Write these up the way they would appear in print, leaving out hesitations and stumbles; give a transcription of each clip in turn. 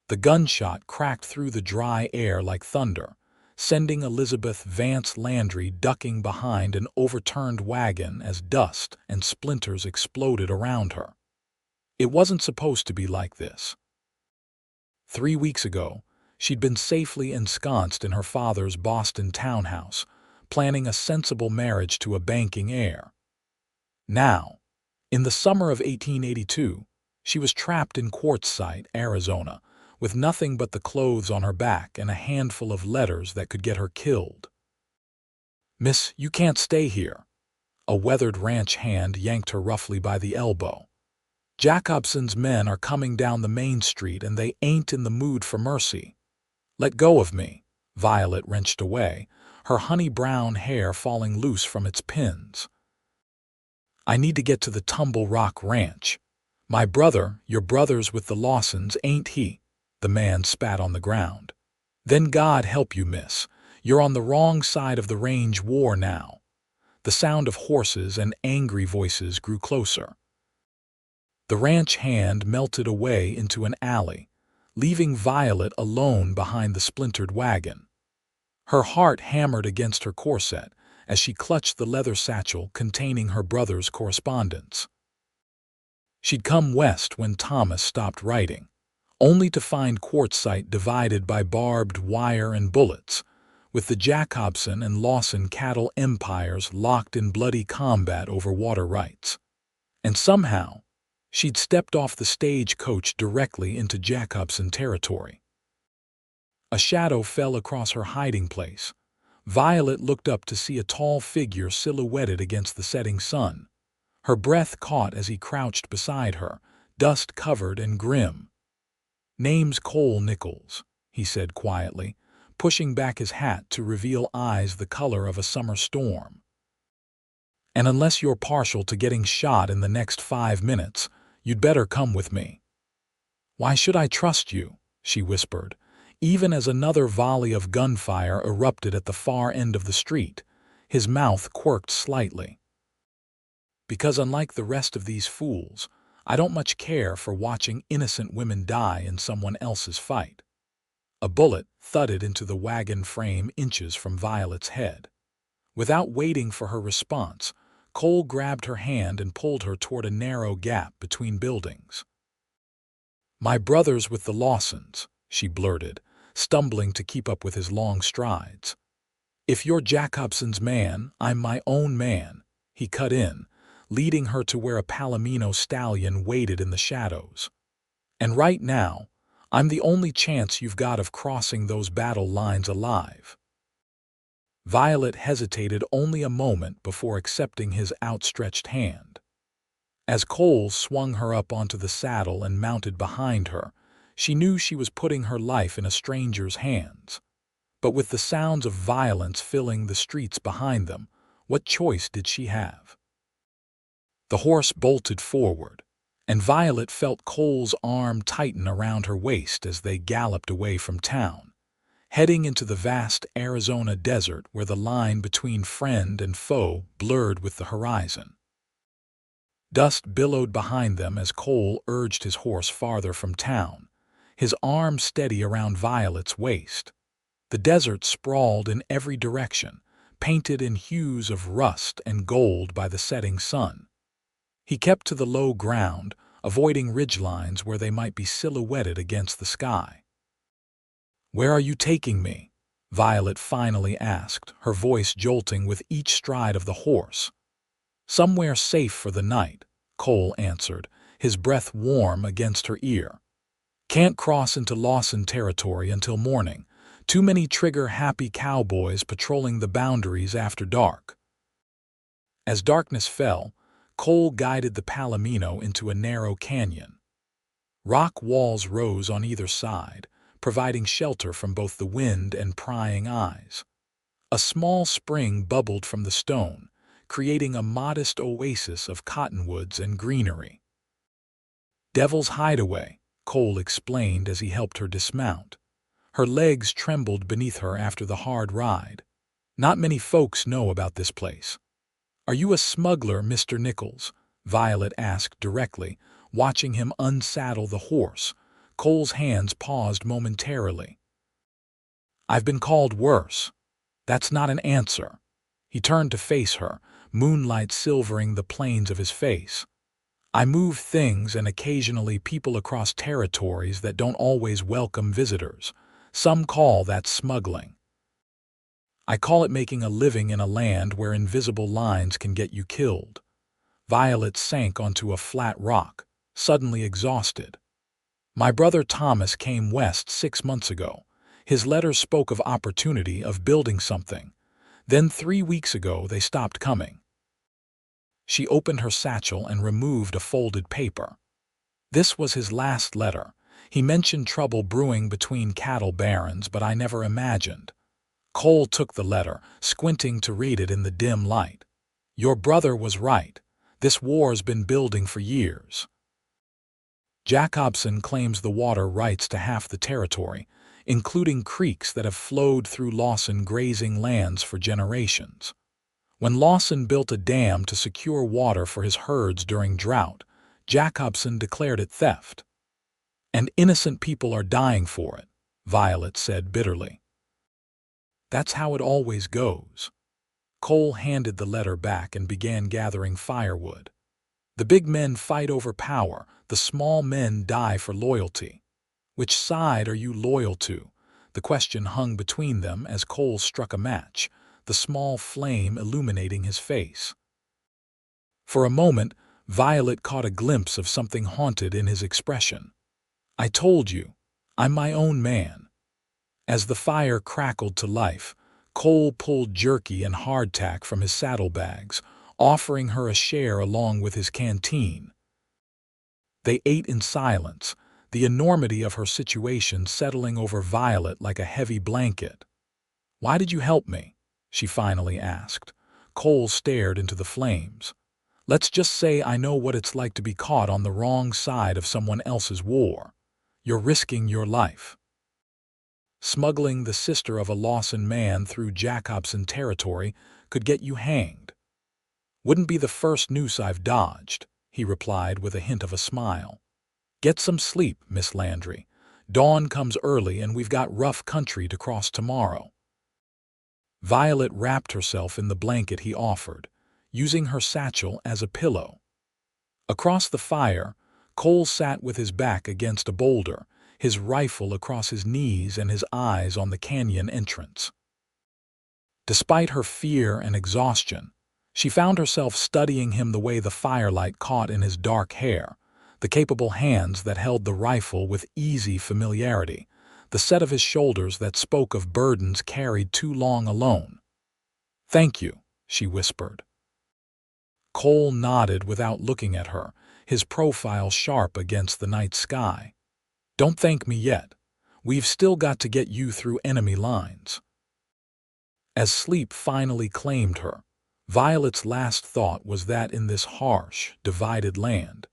The gunshot cracked through the dry air like thunder, sending Elizabeth Vance Landry ducking behind an overturned wagon as dust and splinters exploded around her. It wasn't supposed to be like this. 3 weeks ago, she'd been safely ensconced in her father's Boston townhouse, planning a sensible marriage to a banking heir. Now, in the summer of 1882, she was trapped in Quartzsite, Arizona, with nothing but the clothes on her back and a handful of letters that could get her killed. "Miss, you can't stay here." A weathered ranch hand yanked her roughly by the elbow. "Jacobson's men are coming down the main street and they ain't in the mood for mercy." "Let go of me." Violet wrenched away, her honey-brown hair falling loose from its pins. "I need to get to the Tumble Rock Ranch. My brother, your brother's with the Lawsons, ain't he?" The man spat on the ground. "Then God help you, miss. You're on the wrong side of the range war now." The sound of horses and angry voices grew closer. The ranch hand melted away into an alley, leaving Violet alone behind the splintered wagon. Her heart hammered against her corset as she clutched the leather satchel containing her brother's correspondence. She'd come west when Thomas stopped writing, only to find Quartzsite divided by barbed wire and bullets, with the Jacobson and Lawson cattle empires locked in bloody combat over water rights. And somehow, she'd stepped off the stagecoach directly into Jacobson territory. A shadow fell across her hiding place. Violet looked up to see a tall figure silhouetted against the setting sun. Her breath caught as he crouched beside her, dust-covered and grim. "Name's Cole Nichols," he said quietly, pushing back his hat to reveal eyes the color of a summer storm. "And unless you're partial to getting shot in the next 5 minutes, you'd better come with me." "Why should I trust you?" she whispered, even as another volley of gunfire erupted at the far end of the street. His mouth quirked slightly. "Because unlike the rest of these fools, I don't much care for watching innocent women die in someone else's fight." A bullet thudded into the wagon frame inches from Violet's head. Without waiting for her response, Cole grabbed her hand and pulled her toward a narrow gap between buildings. "My brother's with the Lawsons," she blurted, stumbling to keep up with his long strides. "If you're Jacobson's man, I'm my own man," he cut in, leading her to where a Palomino stallion waited in the shadows. "And right now, I'm the only chance you've got of crossing those battle lines alive." Violet hesitated only a moment before accepting his outstretched hand. As Cole swung her up onto the saddle and mounted behind her, she knew she was putting her life in a stranger's hands. But with the sounds of violence filling the streets behind them, what choice did she have? The horse bolted forward, and Violet felt Cole's arm tighten around her waist as they galloped away from town, heading into the vast Arizona desert where the line between friend and foe blurred with the horizon. Dust billowed behind them as Cole urged his horse farther from town, his arm steady around Violet's waist. The desert sprawled in every direction, painted in hues of rust and gold by the setting sun. He kept to the low ground, avoiding ridgelines where they might be silhouetted against the sky. "Where are you taking me?" Violet finally asked, her voice jolting with each stride of the horse. "Somewhere safe for the night," Cole answered, his breath warm against her ear. "Can't cross into Lawson territory until morning. Too many trigger-happy cowboys patrolling the boundaries after dark." As darkness fell, Cole guided the Palomino into a narrow canyon. Rock walls rose on either side, providing shelter from both the wind and prying eyes. A small spring bubbled from the stone, creating a modest oasis of cottonwoods and greenery. "Devil's Hideaway," Cole explained as he helped her dismount. Her legs trembled beneath her after the hard ride. "Not many folks know about this place." "Are you a smuggler, Mr. Nichols?" Violet asked directly, watching him unsaddle the horse, Cole's hands paused momentarily. "I've been called worse. That's not an answer." He turned to face her, moonlight silvering the planes of his face. "I move things and occasionally people across territories that don't always welcome visitors. Some call that smuggling. I call it making a living in a land where invisible lines can get you killed." Violet sank onto a flat rock, suddenly exhausted. "My brother Thomas came west 6 months ago. His letters spoke of opportunity, of building something. Then 3 weeks ago they stopped coming." She opened her satchel and removed a folded paper. "This was his last letter. He mentioned trouble brewing between cattle barons, but I never imagined." Cole took the letter, squinting to read it in the dim light. "Your brother was right. This war's been building for years. Jacobson claims the water rights to half the territory, including creeks that have flowed through Lawson grazing lands for generations. When Lawson built a dam to secure water for his herds during drought, Jacobson declared it theft. And innocent people are dying for it," Violet said bitterly. "That's how it always goes." Cole handed the letter back and began gathering firewood. "The big men fight over power, the small men die for loyalty. Which side are you loyal to?" The question hung between them as Cole struck a match, the small flame illuminating his face. For a moment, Violet caught a glimpse of something haunted in his expression. "I told you, I'm my own man." As the fire crackled to life, Cole pulled jerky and hardtack from his saddlebags, offering her a share along with his canteen. They ate in silence, the enormity of her situation settling over Violet like a heavy blanket. "Why did you help me?" she finally asked. Cole stared into the flames. "Let's just say I know what it's like to be caught on the wrong side of someone else's war. You're risking your life. Smuggling the sister of a Lawson man through Jacobson territory could get you hanged." "Wouldn't be the first noose I've dodged," he replied with a hint of a smile. "Get some sleep, Miss Landry. Dawn comes early and we've got rough country to cross tomorrow." Violet wrapped herself in the blanket he offered, using her satchel as a pillow. Across the fire, Cole sat with his back against a boulder, his rifle across his knees and his eyes on the canyon entrance. Despite her fear and exhaustion, she found herself studying him the way the firelight caught in his dark hair, the capable hands that held the rifle with easy familiarity, the set of his shoulders that spoke of burdens carried too long alone. "Thank you," she whispered. Cole nodded without looking at her, his profile sharp against the night sky. "Don't thank me yet. We've still got to get you through enemy lines." As sleep finally claimed her, Violet's last thought was that in this harsh, divided land,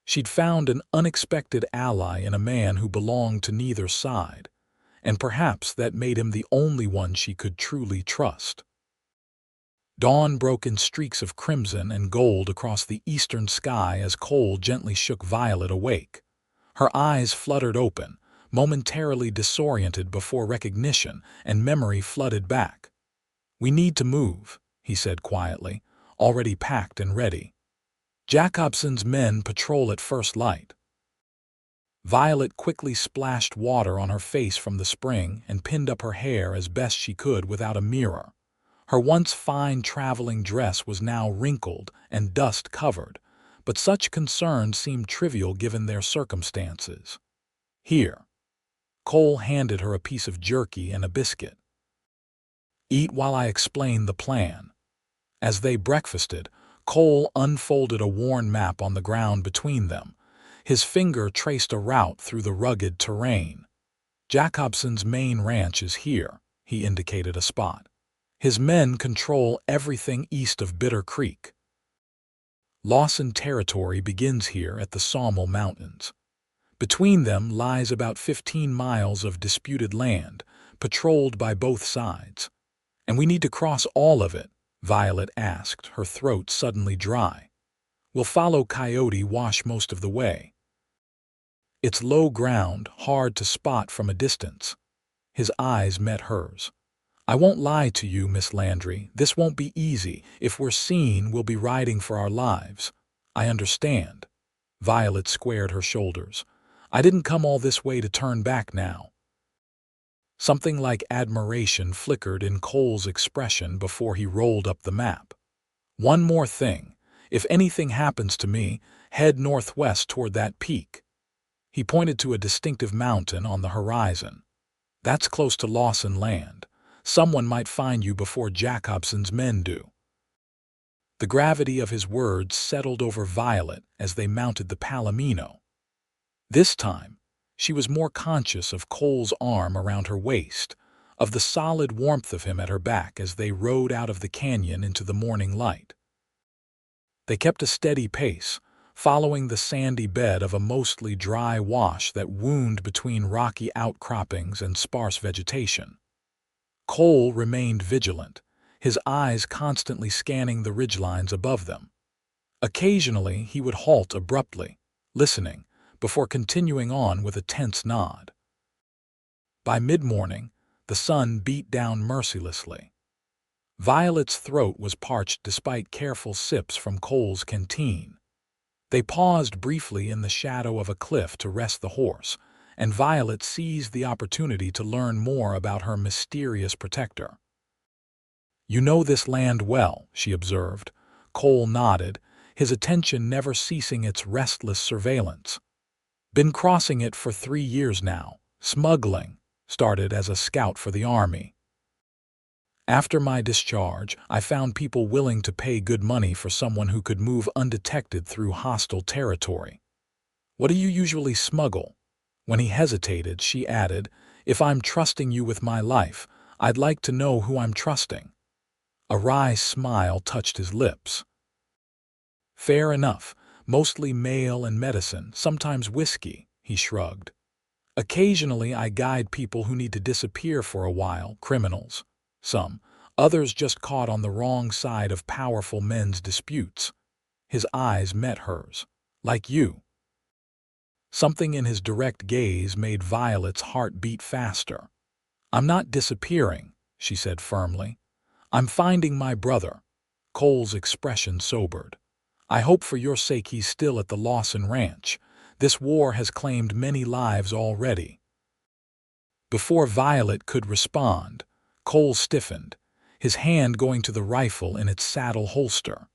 she'd found an unexpected ally in a man who belonged to neither side, and perhaps that made him the only one she could truly trust. Dawn broke in streaks of crimson and gold across the eastern sky as Cole gently shook Violet awake. Her eyes fluttered open, momentarily disoriented before recognition and memory flooded back. "We need to move," he said quietly, already packed and ready. "Jacobson's men patrol at first light." Violet quickly splashed water on her face from the spring and pinned up her hair as best she could without a mirror. Her once fine traveling dress was now wrinkled and dust-covered, but such concerns seemed trivial given their circumstances. "Here." Cole handed her a piece of jerky and a biscuit. "Eat while I explain the plan." As they breakfasted, Cole unfolded a worn map on the ground between them. His finger traced a route through the rugged terrain. "Jacobson's main ranch is here," he indicated a spot. "His men control everything east of Bitter Creek. Lawson territory begins here at the Sawmill Mountains. Between them lies about 15 miles of disputed land, patrolled by both sides. And we need to cross all of it," Violet asked, her throat suddenly dry. "We'll follow Coyote Wash most of the way." It's low ground, hard to spot from a distance. His eyes met hers. I won't lie to you, Miss Landry. This won't be easy. If we're seen, we'll be riding for our lives. I understand. Violet squared her shoulders. I didn't come all this way to turn back now. Something like admiration flickered in Cole's expression before he rolled up the map. One more thing. If anything happens to me, head northwest toward that peak. He pointed to a distinctive mountain on the horizon. That's close to Lawson Land. Someone might find you before Jacobson's men do. The gravity of his words settled over Violet as they mounted the Palomino. This time, she was more conscious of Cole's arm around her waist, of the solid warmth of him at her back as they rode out of the canyon into the morning light. They kept a steady pace, following the sandy bed of a mostly dry wash that wound between rocky outcroppings and sparse vegetation. Cole remained vigilant, his eyes constantly scanning the ridgelines above them. Occasionally, he would halt abruptly, listening, before continuing on with a tense nod. By mid-morning, the sun beat down mercilessly. Violet's throat was parched despite careful sips from Cole's canteen. They paused briefly in the shadow of a cliff to rest the horse, and Violet seized the opportunity to learn more about her mysterious protector. You know this land well, she observed. Cole nodded, his attention never ceasing its restless surveillance. Been crossing it for 3 years now, smuggling, started as a scout for the army. After my discharge, I found people willing to pay good money for someone who could move undetected through hostile territory. What do you usually smuggle? When he hesitated, she added, If I'm trusting you with my life, I'd like to know who I'm trusting. A wry smile touched his lips. Fair enough, mostly mail and medicine, sometimes whiskey, he shrugged. Occasionally I guide people who need to disappear for a while, criminals. Some, others just caught on the wrong side of powerful men's disputes. His eyes met hers. Like you. Something in his direct gaze made Violet's heart beat faster. I'm not disappearing, she said firmly. I'm finding my brother. Cole's expression sobered. I hope for your sake he's still at the Lawson Ranch. This war has claimed many lives already. Before Violet could respond, Cole stiffened, his hand going to the rifle in its saddle holster.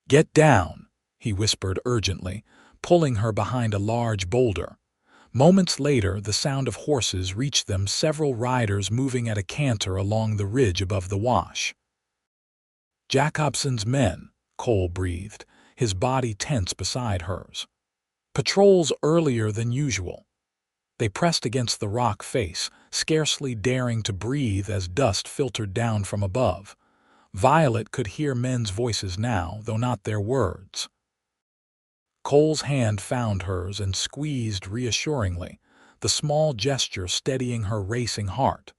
Get down, he whispered urgently, pulling her behind a large boulder. Moments later, the sound of horses reached them, several riders moving at a canter along the ridge above the wash. Jacobson's men, Cole breathed, his body tense beside hers. Patrols earlier than usual. They pressed against the rock face, scarcely daring to breathe as dust filtered down from above. Violet could hear men's voices now, though not their words. Cole's hand found hers and squeezed reassuringly, the small gesture steadying her racing heart.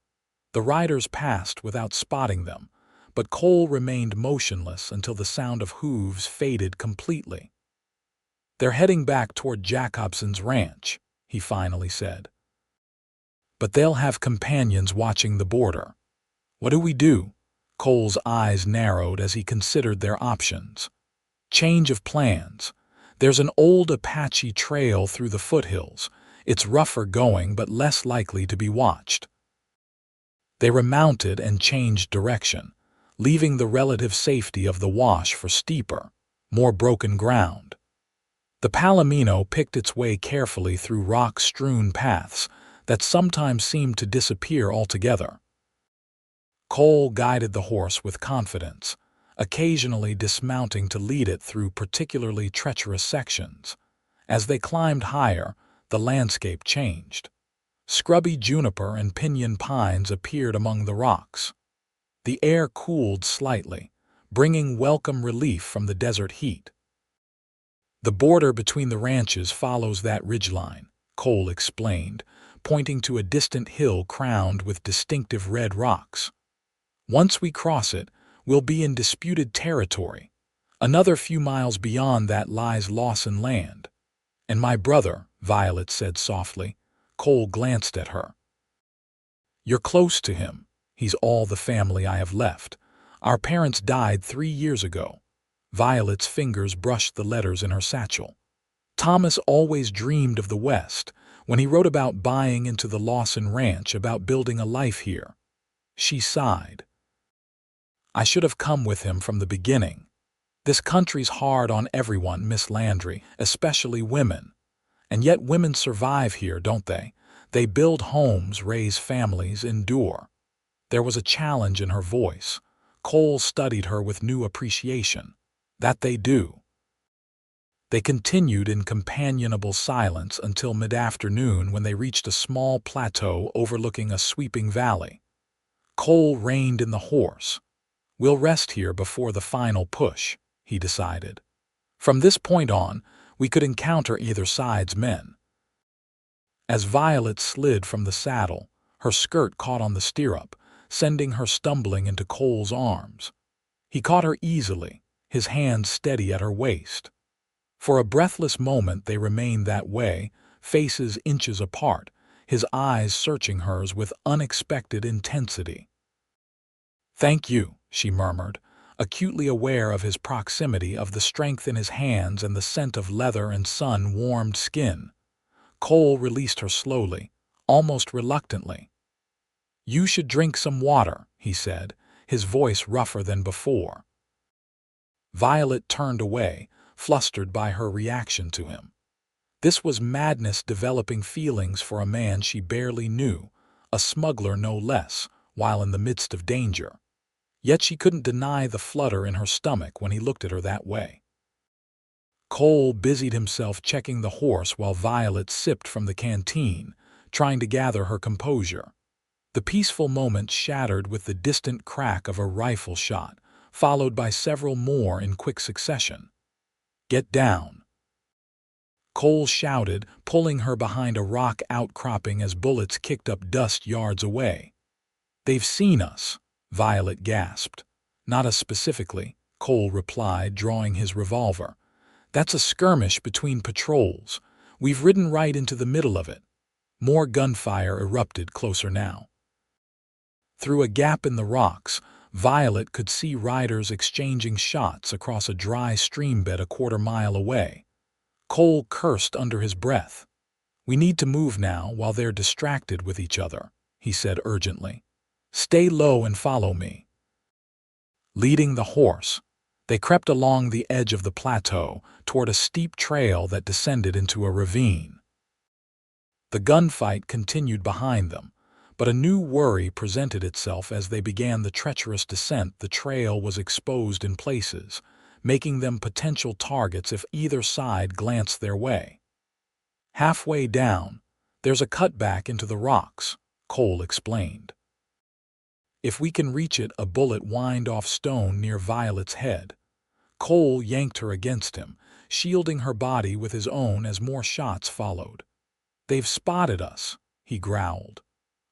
The riders passed without spotting them, but Cole remained motionless until the sound of hooves faded completely. They're heading back toward Jacobson's ranch, he finally said. But they'll have companions watching the border. What do we do? Cole's eyes narrowed as he considered their options. Change of plans. There's an old Apache trail through the foothills. It's rougher going but less likely to be watched. They remounted and changed direction, leaving the relative safety of the wash for steeper, more broken ground. The Palomino picked its way carefully through rock-strewn paths that sometimes seemed to disappear altogether. Cole guided the horse with confidence, occasionally dismounting to lead it through particularly treacherous sections. As they climbed higher, the landscape changed. Scrubby juniper and pinyon pines appeared among the rocks. The air cooled slightly, bringing welcome relief from the desert heat. The border between the ranches follows that ridgeline, Cole explained, pointing to a distant hill crowned with distinctive red rocks. Once we cross it, we'll be in disputed territory. Another few miles beyond that lies Lawson Land. "And my brother," Violet said softly. Cole glanced at her. "You're close to him. He's all the family I have left. Our parents died 3 years ago." Violet's fingers brushed the letters in her satchel. "Thomas always dreamed of the West, when he wrote about buying into the Lawson Ranch, about building a life here." She sighed. "I should have come with him from the beginning. This country's hard on everyone, Miss Landry, especially women. And yet women survive here, don't they? They build homes, raise families, endure." There was a challenge in her voice. Cole studied her with new appreciation. "That they do." They continued in companionable silence until mid-afternoon, when they reached a small plateau overlooking a sweeping valley. Cole reined in the horse. "We'll rest here before the final push," he decided. "From this point on, we could encounter either side's men." As Violet slid from the saddle, her skirt caught on the stirrup, sending her stumbling into Cole's arms. He caught her easily, his hand steady at her waist. For a breathless moment they remained that way, faces inches apart, his eyes searching hers with unexpected intensity. "Thank you," she murmured, acutely aware of his proximity, of the strength in his hands and the scent of leather and sun-warmed skin. Cole released her slowly, almost reluctantly. "You should drink some water," he said, his voice rougher than before. Violet turned away, flustered by her reaction to him. This was madness, developing feelings for a man she barely knew, a smuggler no less, while in the midst of danger. Yet she couldn't deny the flutter in her stomach when he looked at her that way. Cole busied himself checking the horse while Violet sipped from the canteen, trying to gather her composure. The peaceful moment shattered with the distant crack of a rifle shot, followed by several more in quick succession. "Get down!" Cole shouted, pulling her behind a rock outcropping as bullets kicked up dust yards away. "They've seen us," Violet gasped. "Not us specifically," Cole replied, drawing his revolver. "That's a skirmish between patrols. We've ridden right into the middle of it." More gunfire erupted closer now. Through a gap in the rocks, Violet could see riders exchanging shots across a dry streambed a quarter-mile away. Cole cursed under his breath. "We need to move now while they're distracted with each other," he said urgently. "Stay low and follow me." Leading the horse, they crept along the edge of the plateau toward a steep trail that descended into a ravine. The gunfight continued behind them, but a new worry presented itself as they began the treacherous descent. The trail was exposed in places, making them potential targets if either side glanced their way. "Halfway down, there's a cutback into the rocks," Cole explained. "If we can reach it, a bullet whined off stone near Violet's head." Cole yanked her against him, shielding her body with his own as more shots followed. "They've spotted us," he growled.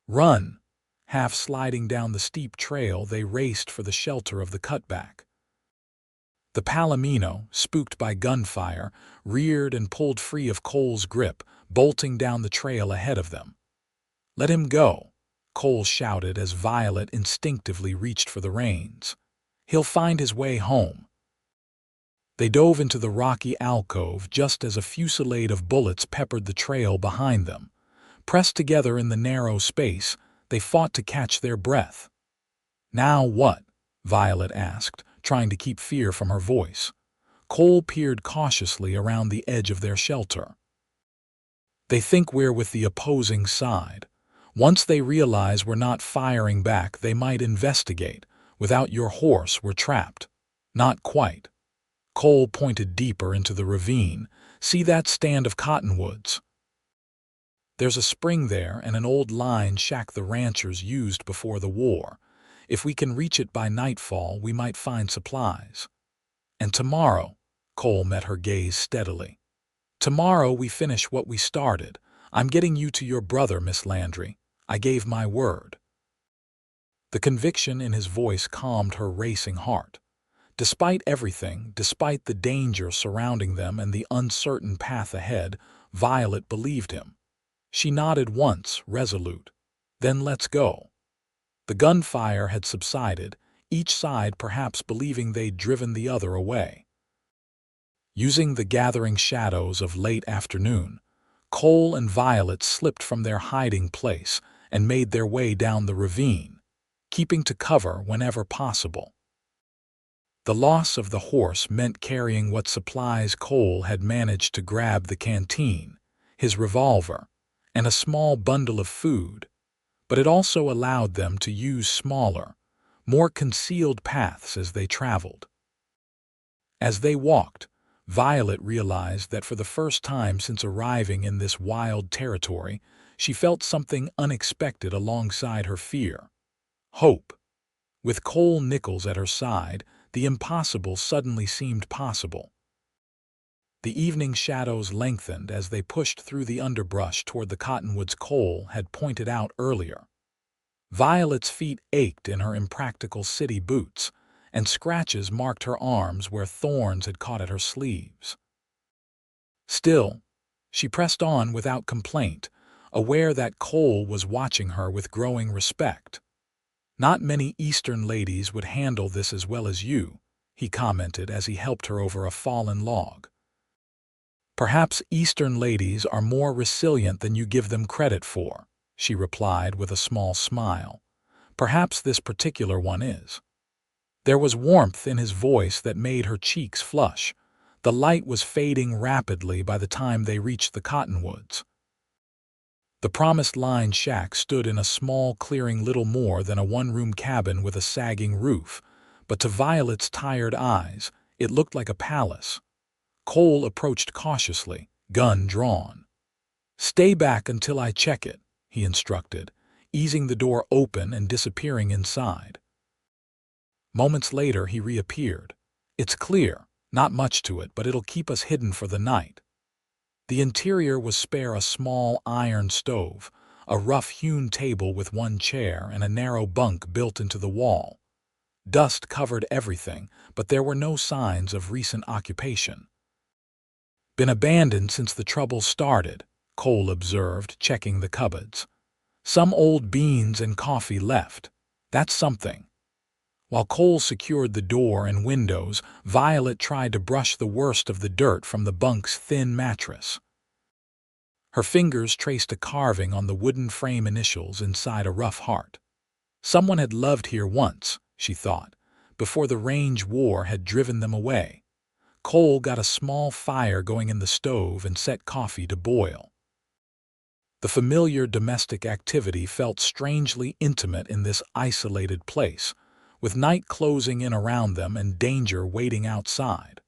"Run!" Half sliding down the steep trail, they raced for the shelter of the cutback. The Palomino, spooked by gunfire, reared and pulled free of Cole's grip, bolting down the trail ahead of them. "Let him go," Cole shouted as Violet instinctively reached for the reins. "He'll find his way home." They dove into the rocky alcove just as a fusillade of bullets peppered the trail behind them. Pressed together in the narrow space, they fought to catch their breath. "Now what?" Violet asked, trying to keep fear from her voice. Cole peered cautiously around the edge of their shelter. "They think we're with the opposing side. Once they realize we're not firing back, they might investigate. Without your horse, we're trapped." "Not quite." Cole pointed deeper into the ravine. "See that stand of cottonwoods? There's a spring there and an old line shack the ranchers used before the war. If we can reach it by nightfall, we might find supplies. And tomorrow," Cole met her gaze steadily, "tomorrow we finish what we started. I'm getting you to your brother, Miss Landry. I gave my word." The conviction in his voice calmed her racing heart. Despite everything, despite the danger surrounding them and the uncertain path ahead, Violet believed him. She nodded once, resolute. Then let's go. The gunfire had subsided, each side perhaps believing they'd driven the other away. Using the gathering shadows of late afternoon, Cole and Violet slipped from their hiding place and made their way down the ravine, keeping to cover whenever possible. The loss of the horse meant carrying what supplies Cole had managed to grab: the canteen, his revolver, and a small bundle of food, but it also allowed them to use smaller, more concealed paths as they traveled. As they walked, Violet realized that for the first time since arriving in this wild territory, she felt something unexpected alongside her fear: hope. With Cole Nichols at her side, the impossible suddenly seemed possible. The evening shadows lengthened as they pushed through the underbrush toward the cottonwoods Cole had pointed out earlier. Violet's feet ached in her impractical city boots, and scratches marked her arms where thorns had caught at her sleeves. Still, she pressed on without complaint, aware that Cole was watching her with growing respect. "Not many Eastern ladies would handle this as well as you," he commented as he helped her over a fallen log. "Perhaps Eastern ladies are more resilient than you give them credit for," she replied with a small smile. "Perhaps this particular one is." There was warmth in his voice that made her cheeks flush. The light was fading rapidly by the time they reached the cottonwoods. The promised-line shack stood in a small clearing, little more than a one-room cabin with a sagging roof, but to Violet's tired eyes, it looked like a palace. Cole approached cautiously, gun drawn. "Stay back until I check it," he instructed, easing the door open and disappearing inside. Moments later he reappeared. "It's clear, not much to it, but it'll keep us hidden for the night." The interior was spare: a small iron stove, a rough-hewn table with one chair, and a narrow bunk built into the wall. Dust covered everything, but there were no signs of recent occupation. "Been abandoned since the trouble started," Cole observed, checking the cupboards. "Some old beans and coffee left. That's something." While Cole secured the door and windows, Violet tried to brush the worst of the dirt from the bunk's thin mattress. Her fingers traced a carving on the wooden frame: initials inside a rough heart. Someone had loved here once, she thought, before the range war had driven them away. Cole got a small fire going in the stove and set coffee to boil. The familiar domestic activity felt strangely intimate in this isolated place, with night closing in around them and danger waiting outside.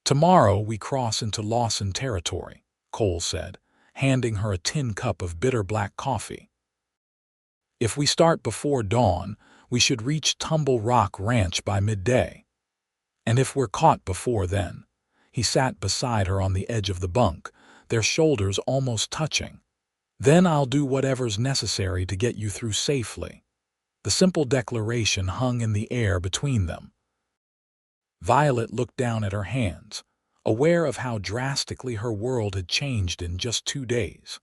"Tomorrow we cross into Lawson territory," Cole said, handing her a tin cup of bitter black coffee. "If we start before dawn, we should reach Tumble Rock Ranch by midday. And if we're caught before then—" He sat beside her on the edge of the bunk, their shoulders almost touching. "Then I'll do whatever's necessary to get you through safely." The simple declaration hung in the air between them. Violet looked down at her hands, aware of how drastically her world had changed in just 2 days.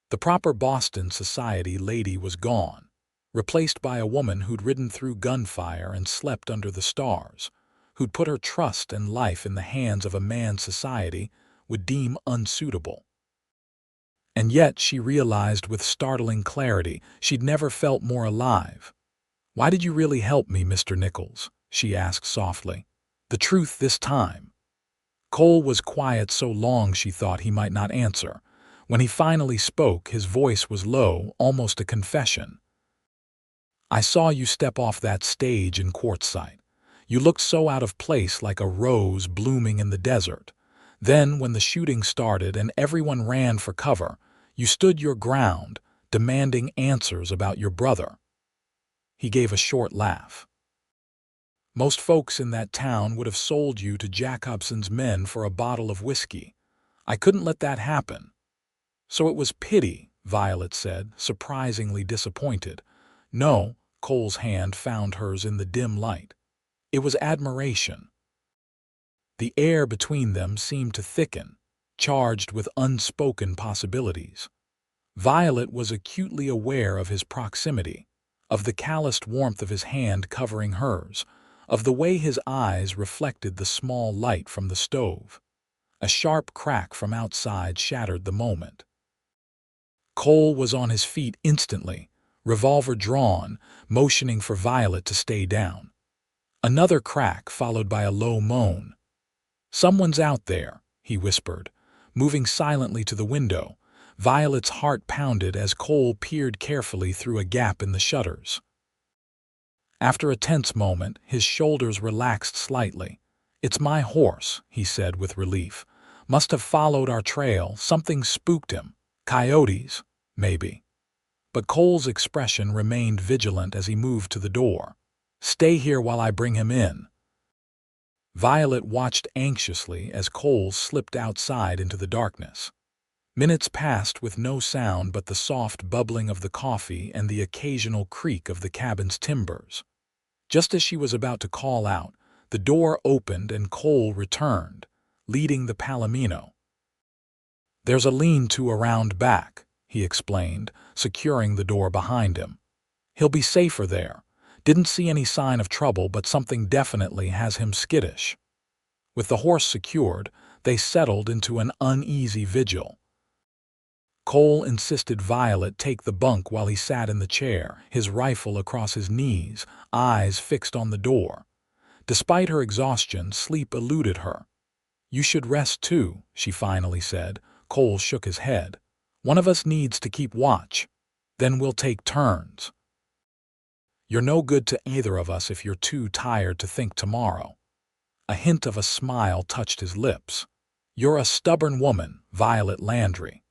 The proper Boston society lady was gone, replaced by a woman who'd ridden through gunfire and slept under the stars, who'd put her trust and life in the hands of a man society would deem unsuitable. And yet, she realized with startling clarity, she'd never felt more alive. "Why did you really help me, Mr. Nichols?" she asked softly. "The truth this time." Cole was quiet so long she thought he might not answer. When he finally spoke, his voice was low, almost a confession. "I saw you step off that stage in Quartzsite. You looked so out of place, like a rose blooming in the desert. Then, when the shooting started and everyone ran for cover, you stood your ground, demanding answers about your brother." He gave a short laugh. "Most folks in that town would have sold you to Jacobson's men for a bottle of whiskey. I couldn't let that happen." "So it was pity," Violet said, surprisingly disappointed. "No," Cole's hand found hers in the dim light. It was admiration. The air between them seemed to thicken, charged with unspoken possibilities. Violet was acutely aware of his proximity, of the calloused warmth of his hand covering hers, of the way his eyes reflected the small light from the stove. A sharp crack from outside shattered the moment. Cole was on his feet instantly, revolver drawn, motioning for Violet to stay down. Another crack followed by a low moan. "Someone's out there," he whispered, moving silently to the window. Violet's heart pounded as Cole peered carefully through a gap in the shutters. After a tense moment, his shoulders relaxed slightly. "It's my horse," he said with relief. "Must have followed our trail. Something spooked him. Coyotes, maybe." But Cole's expression remained vigilant as he moved to the door. "Stay here while I bring him in." Violet watched anxiously as Cole slipped outside into the darkness. Minutes passed with no sound but the soft bubbling of the coffee and the occasional creak of the cabin's timbers. Just as she was about to call out, the door opened and Cole returned, leading the Palomino. "There's a lean-to around back," he explained, securing the door behind him. "He'll be safer there. Didn't see any sign of trouble, but something definitely has him skittish." With the horse secured, they settled into an uneasy vigil. Cole insisted Violet take the bunk while he sat in the chair, his rifle across his knees, eyes fixed on the door. Despite her exhaustion, sleep eluded her. "You should rest too," she finally said. Cole shook his head. "One of us needs to keep watch. Then we'll take turns." "You're no good to either of us if you're too tired to think tomorrow." A hint of a smile touched his lips. "You're a stubborn woman, Violet Landry."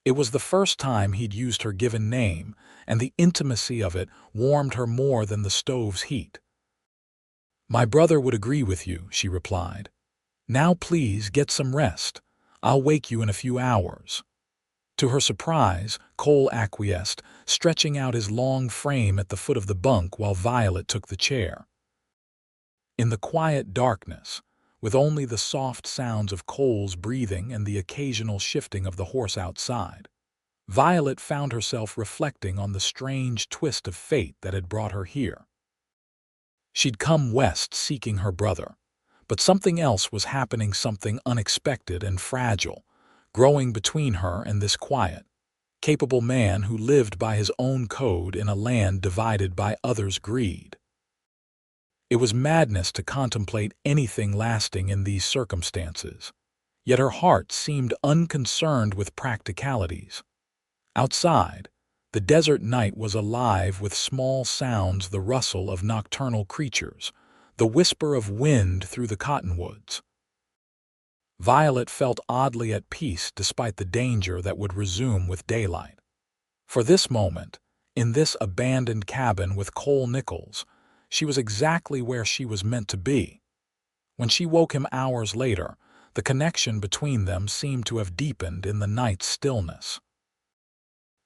It was the first time he'd used her given name, and the intimacy of it warmed her more than the stove's heat. "My brother would agree with you," she replied. "Now please get some rest. I'll wake you in a few hours." To her surprise, Cole acquiesced, stretching out his long frame at the foot of the bunk while Violet took the chair. In the quiet darkness, with only the soft sounds of Cole's breathing and the occasional shifting of the horse outside, Violet found herself reflecting on the strange twist of fate that had brought her here. She'd come west seeking her brother, but something else was happening, something unexpected and fragile, growing between her and this quiet, capable man who lived by his own code in a land divided by others' greed. It was madness to contemplate anything lasting in these circumstances, yet her heart seemed unconcerned with practicalities. Outside, the desert night was alive with small sounds, the rustle of nocturnal creatures, the whisper of wind through the cottonwoods. Violet felt oddly at peace despite the danger that would resume with daylight. For this moment, in this abandoned cabin with Cole Nichols, she was exactly where she was meant to be. When she woke him hours later, the connection between them seemed to have deepened in the night's stillness.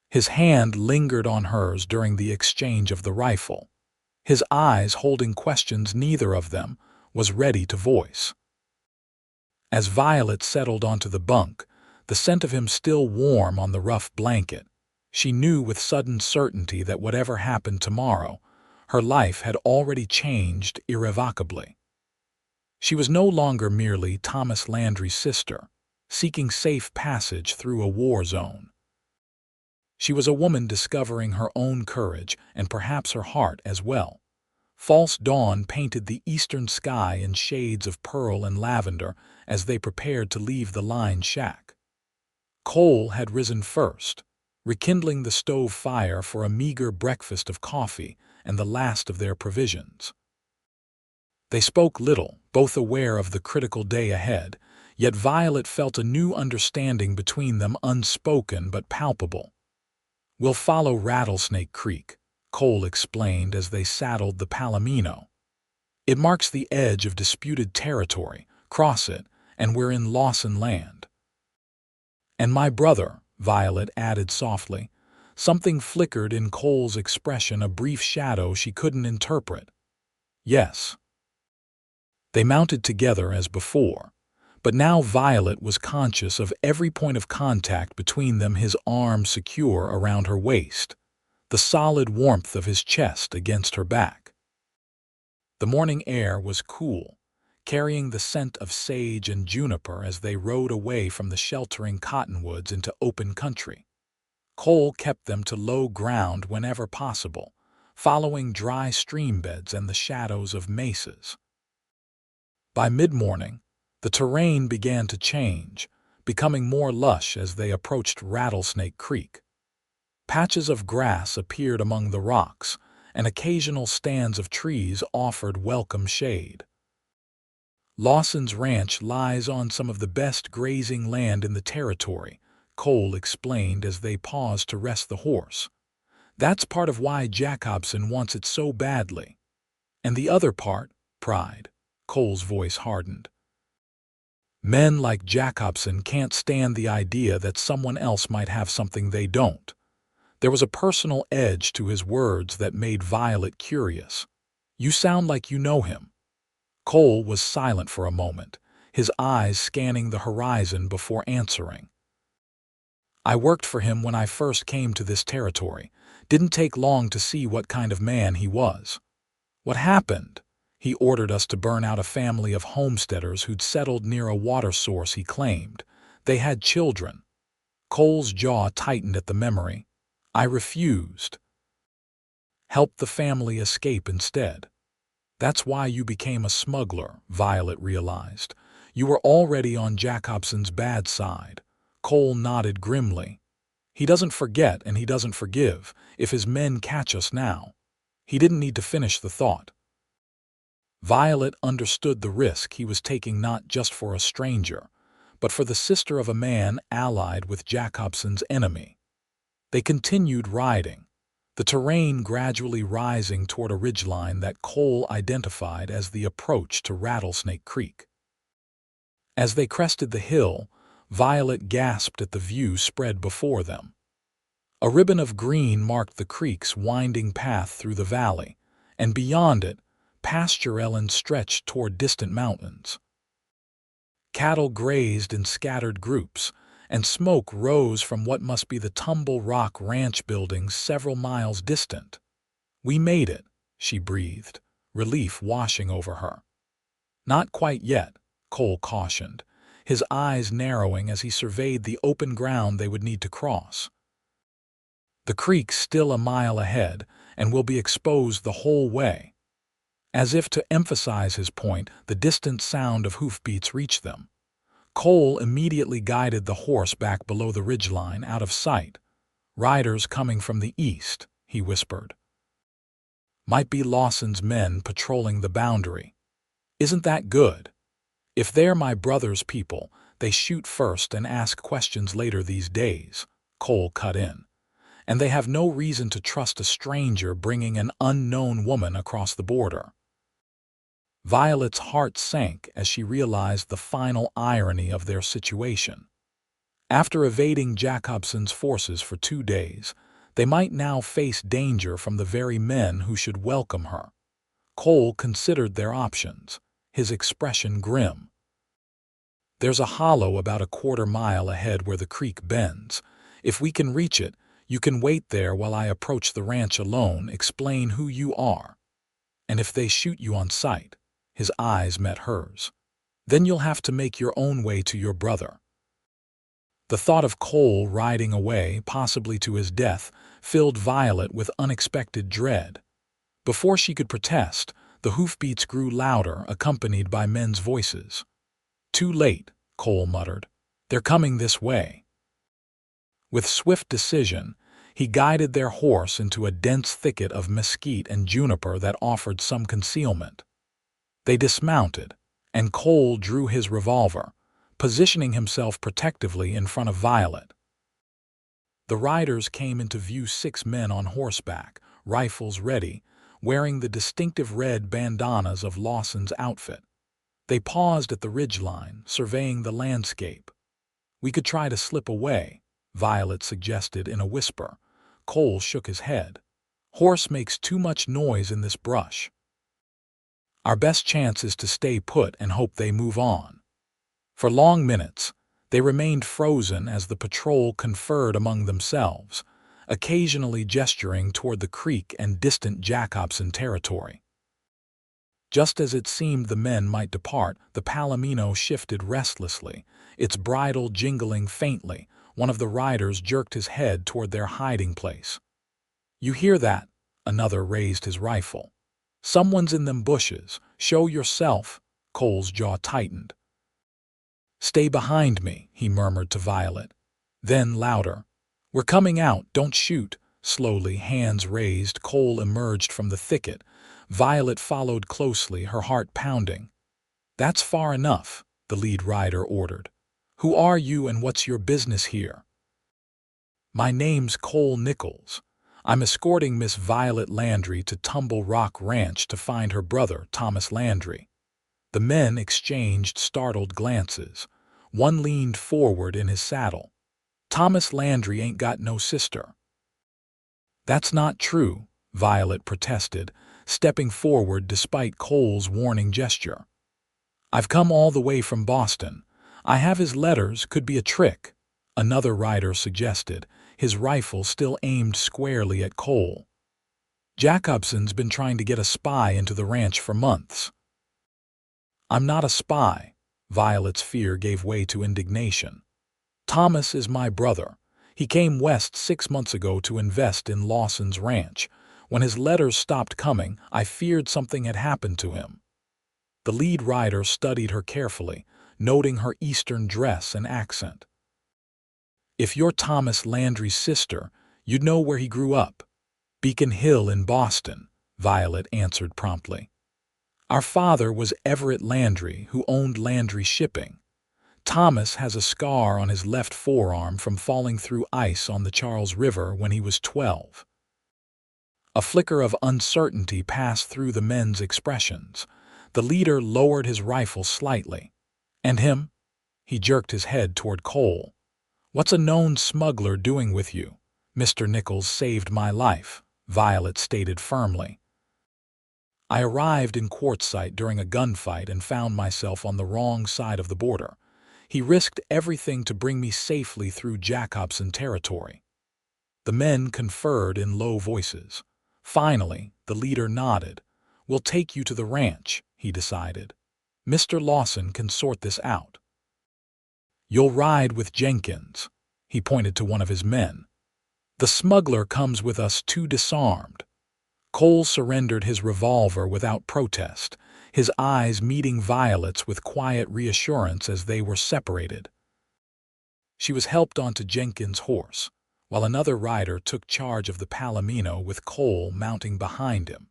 His hand lingered on hers during the exchange of the rifle, his eyes holding questions neither of them was ready to voice. As Violet settled onto the bunk, the scent of him still warm on the rough blanket, she knew with sudden certainty that whatever happened tomorrow, her life had already changed irrevocably. She was no longer merely Thomas Landry's sister, seeking safe passage through a war zone. She was a woman discovering her own courage and perhaps her heart as well. False dawn painted the eastern sky in shades of pearl and lavender as they prepared to leave the lined shack. Cole had risen first, rekindling the stove fire for a meager breakfast of coffee and the last of their provisions. They spoke little, both aware of the critical day ahead, yet Violet felt a new understanding between them, unspoken but palpable. "We'll follow Rattlesnake Creek," Cole explained as they saddled the Palomino. "It marks the edge of disputed territory. Cross it, and we're in Lawson land." "And my brother," Violet added softly. Something flickered in Cole's expression, a brief shadow she couldn't interpret. "Yes." They mounted together as before, but now Violet was conscious of every point of contact between them, his arm secure around her waist, the solid warmth of his chest against her back. The morning air was cool, carrying the scent of sage and juniper as they rode away from the sheltering cottonwoods into open country. Cole kept them to low ground whenever possible, following dry stream beds and the shadows of mesas. By mid-morning, the terrain began to change, becoming more lush as they approached Rattlesnake Creek. Patches of grass appeared among the rocks, and occasional stands of trees offered welcome shade. Lawson's ranch lies on some of the best grazing land in the territory, Cole explained as they paused to rest the horse. That's part of why Jacobson wants it so badly. And the other part, pride. Cole's voice hardened. Men like Jacobson can't stand the idea that someone else might have something they don't. There was a personal edge to his words that made Violet curious. You sound like you know him. Cole was silent for a moment, his eyes scanning the horizon before answering. I worked for him when I first came to this territory. Didn't take long to see what kind of man he was. What happened? He ordered us to burn out a family of homesteaders who'd settled near a water source he claimed. They had children. Cole's jaw tightened at the memory. I refused. Helped the family escape instead. That's why you became a smuggler, Violet realized. You were already on Jacobson's bad side. Cole nodded grimly. He doesn't forget and he doesn't forgive. If his men catch us now. He didn't need to finish the thought. Violet understood the risk he was taking, not just for a stranger, but for the sister of a man allied with Jacobson's enemy. They continued riding, the terrain gradually rising toward a ridgeline that Cole identified as the approach to Rattlesnake Creek. As they crested the hill, Violet gasped at the view spread before them. A ribbon of green marked the creek's winding path through the valley, and beyond it, pasture land stretched toward distant mountains. Cattle grazed in scattered groups, and smoke rose from what must be the Tumble Rock ranch buildings several miles distant. We made it, she breathed, relief washing over her. Not quite yet, Cole cautioned, his eyes narrowing as he surveyed the open ground they would need to cross. The creek's still a mile ahead, and will be exposed the whole way. As if to emphasize his point, the distant sound of hoofbeats reached them. Cole immediately guided the horse back below the ridgeline, out of sight. Riders coming from the east, he whispered. Might be Lawson's men patrolling the boundary. Isn't that good? If they're my brother's people, they shoot first and ask questions later these days, Cole cut in. And they have no reason to trust a stranger bringing an unknown woman across the border. Violet's heart sank as she realized the final irony of their situation. After evading Jacobson's forces for 2 days, they might now face danger from the very men who should welcome her. Cole considered their options, his expression grim. There's a hollow about a quarter-mile ahead where the creek bends. If we can reach it, you can wait there while I approach the ranch alone, explain who you are. And if they shoot you on sight, his eyes met hers, then you'll have to make your own way to your brother. The thought of Cole riding away, possibly to his death, filled Violet with unexpected dread. Before she could protest, the hoofbeats grew louder, accompanied by men's voices. Too late, Cole muttered. They're coming this way. With swift decision, he guided their horse into a dense thicket of mesquite and juniper that offered some concealment. They dismounted, and Cole drew his revolver, positioning himself protectively in front of Violet. The riders came into view, 6 men on horseback, rifles ready, wearing the distinctive red bandanas of Lawson's outfit. They paused at the ridgeline, surveying the landscape. We could try to slip away, Violet suggested in a whisper. Cole shook his head. Horse makes too much noise in this brush. Our best chance is to stay put and hope they move on." For long minutes, they remained frozen as the patrol conferred among themselves, occasionally gesturing toward the creek and distant Jacobson territory. Just as it seemed the men might depart, the Palomino shifted restlessly, its bridle jingling faintly. One of the riders jerked his head toward their hiding place. "You hear that?" Another raised his rifle. "Someone's in them bushes. Show yourself." Cole's jaw tightened. "Stay behind me," he murmured to Violet. Then louder, "We're coming out, don't shoot." Slowly, hands raised, Cole emerged from the thicket. Violet followed closely, her heart pounding. "That's far enough," the lead rider ordered. "Who are you and what's your business here?" "My name's Cole Nichols. I'm escorting Miss Violet Landry to Tumble Rock Ranch to find her brother, Thomas Landry." The men exchanged startled glances. One leaned forward in his saddle. "Thomas Landry ain't got no sister." "That's not true," Violet protested, stepping forward despite Cole's warning gesture. "I've come all the way from Boston. I have his letters, could be a trick," another rider suggested, his rifle still aimed squarely at Cole. "Jacobson's been trying to get a spy into the ranch for months." "I'm not a spy." Violet's fear gave way to indignation. "Thomas is my brother. He came west 6 months ago to invest in Lawson's ranch. When his letters stopped coming, I feared something had happened to him." The lead rider studied her carefully, noting her Eastern dress and accent. "If you're Thomas Landry's sister, you'd know where he grew up." "Beacon Hill in Boston," Violet answered promptly. "Our father was Everett Landry, who owned Landry Shipping. Thomas has a scar on his left forearm from falling through ice on the Charles River when he was 12. A flicker of uncertainty passed through the men's expressions. The leader lowered his rifle slightly. "And him?" He jerked his head toward Cole. "What's a known smuggler doing with you?" "Mr. Nichols saved my life," Violet stated firmly. "I arrived in Quartzsite during a gunfight and found myself on the wrong side of the border. He risked everything to bring me safely through Jacobson territory." The men conferred in low voices. Finally, the leader nodded. "We'll take you to the ranch," he decided. "Mr. Lawson can sort this out." "You'll ride with Jenkins." He pointed to one of his men. "The smuggler comes with us too disarmed." Cole surrendered his revolver without protest, his eyes meeting Violet's with quiet reassurance as they were separated. She was helped onto Jenkins' horse, while another rider took charge of the Palomino with Cole mounting behind him.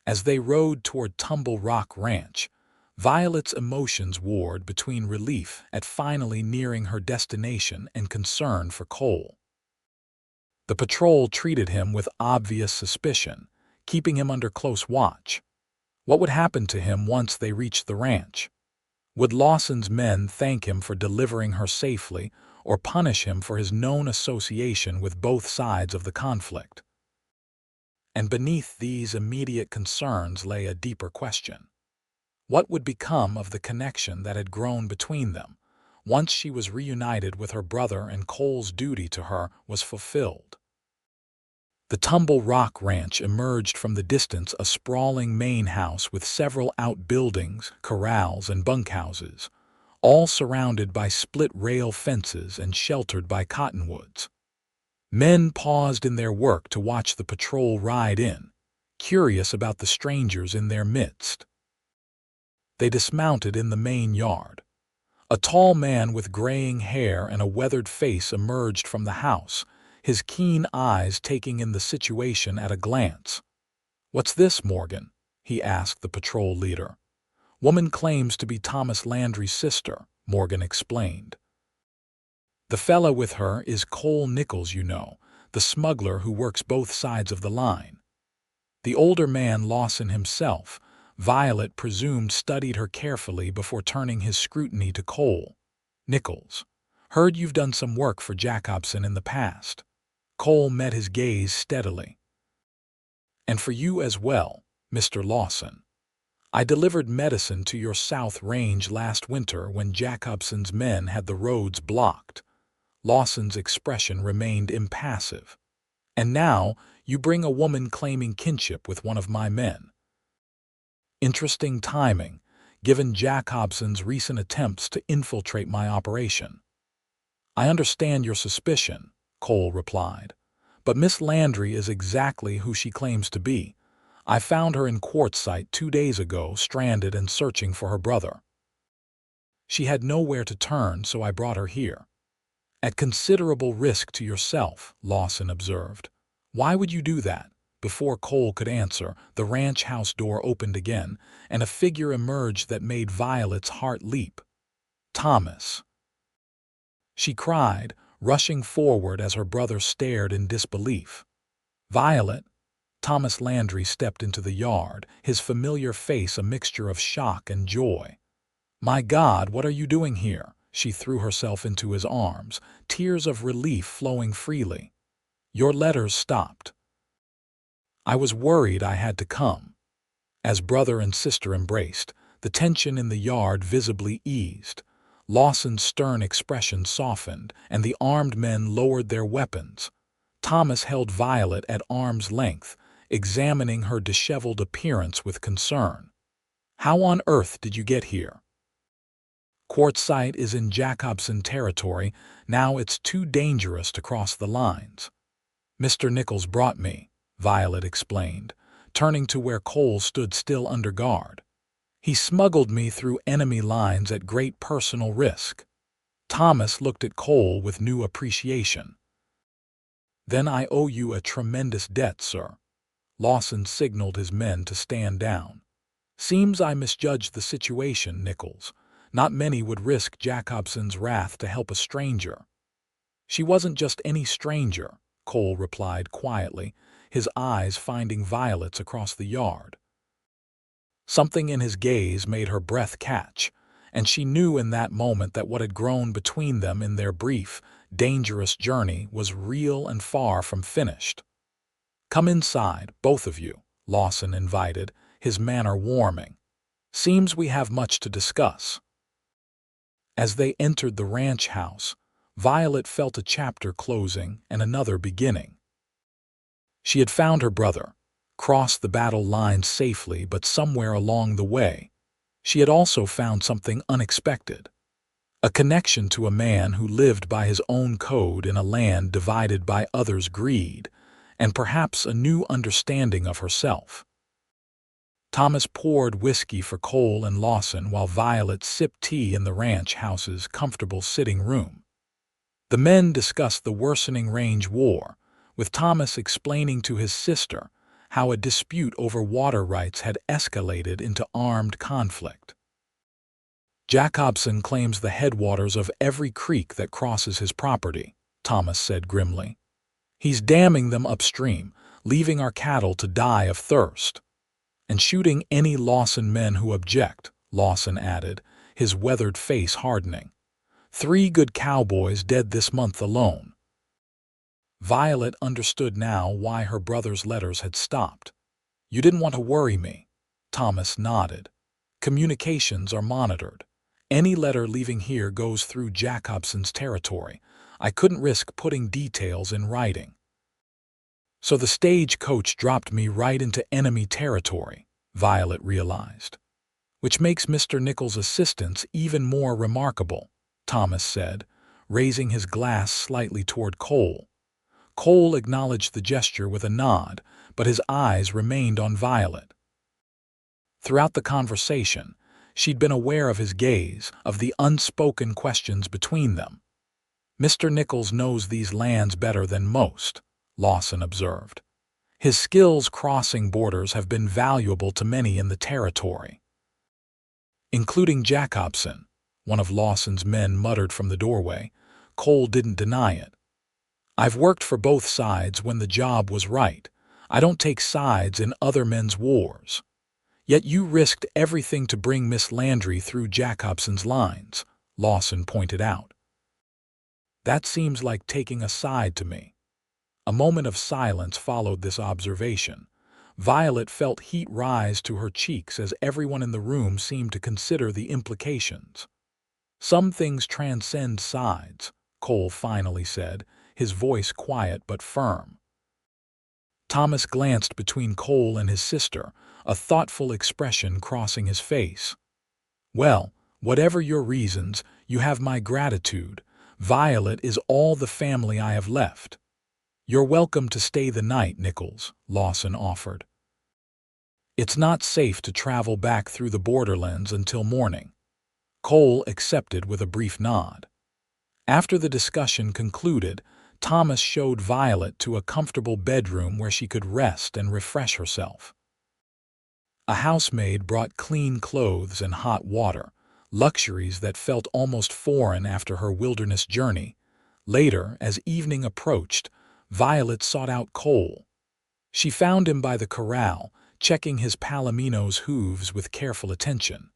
As they rode toward Tumble Rock Ranch, Violet's emotions warred between relief at finally nearing her destination and concern for Cole. The patrol treated him with obvious suspicion, keeping him under close watch. What would happen to him once they reached the ranch? Would Lawson's men thank him for delivering her safely, or punish him for his known association with both sides of the conflict? And beneath these immediate concerns lay a deeper question. What would become of the connection that had grown between them, once she was reunited with her brother and Cole's duty to her was fulfilled? The Tumble Rock Ranch emerged from the distance, a sprawling main house with several outbuildings, corrals, and bunkhouses, all surrounded by split-rail fences and sheltered by cottonwoods. Men paused in their work to watch the patrol ride in, curious about the strangers in their midst. They dismounted in the main yard. A tall man with graying hair and a weathered face emerged from the house, his keen eyes taking in the situation at a glance. "What's this, Morgan?" he asked the patrol leader. "Woman claims to be Thomas Landry's sister," Morgan explained. "The fella with her is Cole Nichols, you know, the smuggler who works both sides of the line." The older man, Lawson himself, Violet presumed studied her carefully before turning his scrutiny to Cole. "Nichols, heard you've done some work for Jacobson in the past." Cole met his gaze steadily. "And for you as well, Mr. Lawson. I delivered medicine to your south range last winter when Jacobson's men had the roads blocked. Lawson's expression remained impassive. And now you bring a woman claiming kinship with one of my men. Interesting timing, given Jacobson's recent attempts to infiltrate my operation. I understand your suspicion, Cole replied. But Miss Landry is exactly who she claims to be. I found her in Quartzsite 2 days ago, stranded and searching for her brother. She had nowhere to turn, so I brought her here. At considerable risk to yourself, Lawson observed. Why would you do that? Before Cole could answer, the ranch house door opened again, and a figure emerged that made Violet's heart leap. Thomas! She cried, rushing forward as her brother stared in disbelief. Violet! Thomas Landry stepped into the yard, his familiar face a mixture of shock and joy. My God, what are you doing here? She threw herself into his arms, tears of relief flowing freely. Your letters stopped. I was worried I had to come. As brother and sister embraced, the tension in the yard visibly eased. Lawson's stern expression softened, and the armed men lowered their weapons. Thomas held Violet at arm's length, examining her disheveled appearance with concern. How on earth did you get here? Quartzsite is in Jacobson territory. Now it's too dangerous to cross the lines. Mr. Nichols brought me, Violet explained, turning to where Cole stood still under guard. He smuggled me through enemy lines at great personal risk. Thomas looked at Cole with new appreciation. Then I owe you a tremendous debt, sir. Lawson signaled his men to stand down. Seems I misjudged the situation, Nichols. Not many would risk Jacobson's wrath to help a stranger. She wasn't just any stranger, Cole replied quietly, his eyes finding Violet's across the yard. Something in his gaze made her breath catch, and she knew in that moment that what had grown between them in their brief, dangerous journey was real and far from finished. Come inside, both of you, Lawson invited, his manner warming. Seems we have much to discuss. As they entered the ranch house, Violet felt a chapter closing and another beginning. She had found her brother, crossed the battle lines safely, but somewhere along the way, she had also found something unexpected. A connection to a man who lived by his own code in a land divided by others' greed, and perhaps a new understanding of herself. Thomas poured whiskey for Cole and Lawson while Violet sipped tea in the ranch house's comfortable sitting room. The men discussed the worsening range war, with Thomas explaining to his sister how a dispute over water rights had escalated into armed conflict. Jacobson claims the headwaters of every creek that crosses his property, Thomas said grimly. He's damming them upstream, leaving our cattle to die of thirst. And shooting any Lawson men who object, Lawson added, his weathered face hardening. 3 good cowboys dead this month alone. Violet understood now why her brother's letters had stopped. You didn't want to worry me. Thomas nodded. Communications are monitored. Any letter leaving here goes through Jacobson's territory. I couldn't risk putting details in writing. So the stagecoach dropped me right into enemy territory, Violet realized. Which makes Mr. Nichols' assistance even more remarkable, Thomas said, raising his glass slightly toward Cole. Cole acknowledged the gesture with a nod, but his eyes remained on Violet. Throughout the conversation, she'd been aware of his gaze, of the unspoken questions between them. Mr. Nichols knows these lands better than most, Lawson observed. His skills crossing borders have been valuable to many in the territory. Including Jacobson, one of Lawson's men muttered from the doorway. Cole didn't deny it. I've worked for both sides when the job was right. I don't take sides in other men's wars. Yet you risked everything to bring Miss Landry through Jacobson's lines, Lawson pointed out. That seems like taking a side to me. A moment of silence followed this observation. Violet felt heat rise to her cheeks as everyone in the room seemed to consider the implications. "Some things transcend sides," Cole finally said, his voice quiet but firm. Thomas glanced between Cole and his sister, a thoughtful expression crossing his face. "Well, whatever your reasons, you have my gratitude. Violet is all the family I have left." "You're welcome to stay the night, Nichols," Lawson offered. "It's not safe to travel back through the borderlands until morning." Cole accepted with a brief nod. After the discussion concluded, Thomas showed Violet to a comfortable bedroom where she could rest and refresh herself. A housemaid brought clean clothes and hot water, luxuries that felt almost foreign after her wilderness journey. Later, as evening approached, Violet sought out Cole. She found him by the corral, checking his palomino's hooves with careful attention.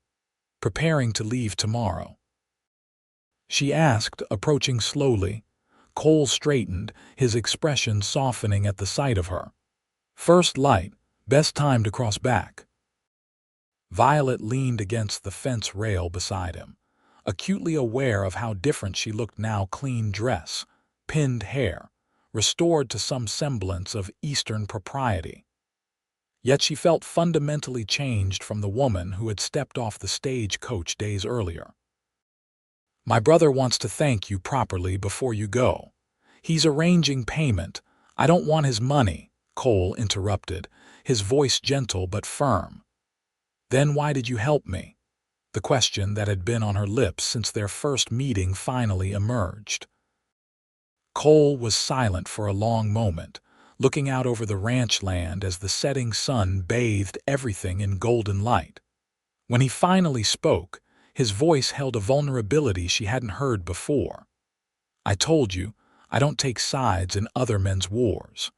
"Preparing to leave tomorrow?" she asked, approaching slowly. Cole straightened, his expression softening at the sight of her. "First light, best time to cross back." Violet leaned against the fence rail beside him, acutely aware of how different she looked now. Clean dress, pinned hair, restored to some semblance of Eastern propriety. Yet she felt fundamentally changed from the woman who had stepped off the stagecoach days earlier. "My brother wants to thank you properly before you go. He's arranging payment. I don't want his money," Cole interrupted, his voice gentle but firm. "Then why did you help me?" The question that had been on her lips since their first meeting finally emerged. Cole was silent for a long moment, looking out over the ranch land as the setting sun bathed everything in golden light. When he finally spoke, his voice held a vulnerability she hadn't heard before. "I told you, I don't take sides in other men's wars.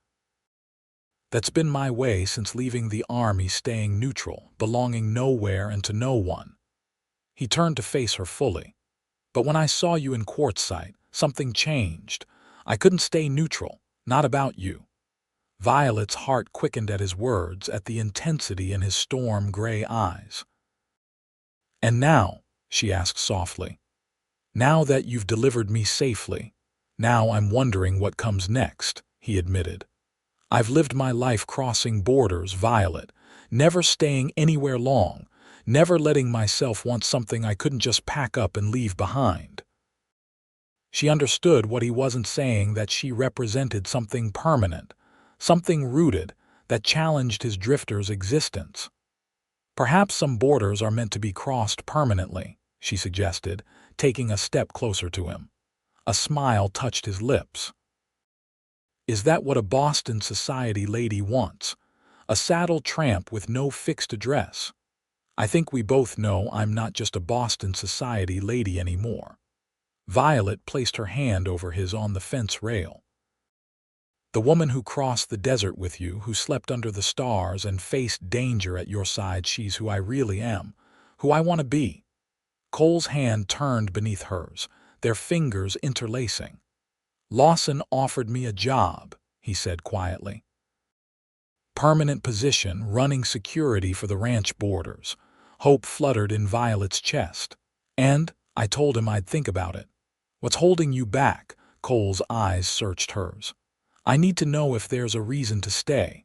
That's been my way since leaving the army, staying neutral, belonging nowhere and to no one." He turned to face her fully. "But when I saw you in Quartzsite, something changed. I couldn't stay neutral, not about you." Violet's heart quickened at his words, at the intensity in his storm-gray eyes. "And now," she asked softly, "now that you've delivered me safely, now I'm wondering what comes next," he admitted. "I've lived my life crossing borders, Violet, never staying anywhere long, never letting myself want something I couldn't just pack up and leave behind." She understood what he wasn't saying, that she represented something permanent, something rooted, that challenged his drifter's existence. "Perhaps some borders are meant to be crossed permanently," she suggested, taking a step closer to him. A smile touched his lips. "Is that what a Boston society lady wants? A saddle tramp with no fixed address? I think we both know I'm not just a Boston society lady anymore." Violet placed her hand over his on the fence rail. "The woman who crossed the desert with you, who slept under the stars and faced danger at your side, she's who I really am, who I want to be." Cole's hand turned beneath hers, their fingers interlacing. "Lawson offered me a job," he said quietly. "Permanent position, running security for the ranch borders." Hope fluttered in Violet's chest. "And I told him I'd think about it." "What's holding you back?" Cole's eyes searched hers. "I need to know if there's a reason to stay."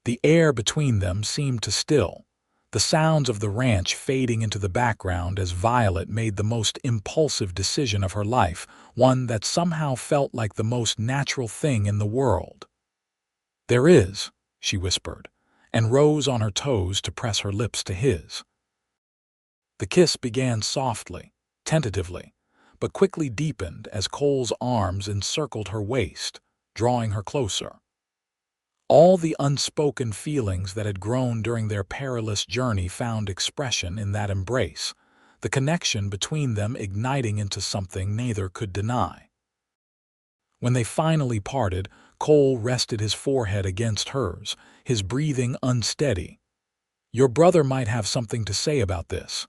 The air between them seemed to still, the sounds of the ranch fading into the background as Violet made the most impulsive decision of her life, one that somehow felt like the most natural thing in the world. "There is," she whispered, and rose on her toes to press her lips to his. The kiss began softly, tentatively, but quickly deepened as Cole's arms encircled her waist, drawing her closer. All the unspoken feelings that had grown during their perilous journey found expression in that embrace, the connection between them igniting into something neither could deny. When they finally parted, Cole rested his forehead against hers, his breathing unsteady. "Your brother might have something to say about this."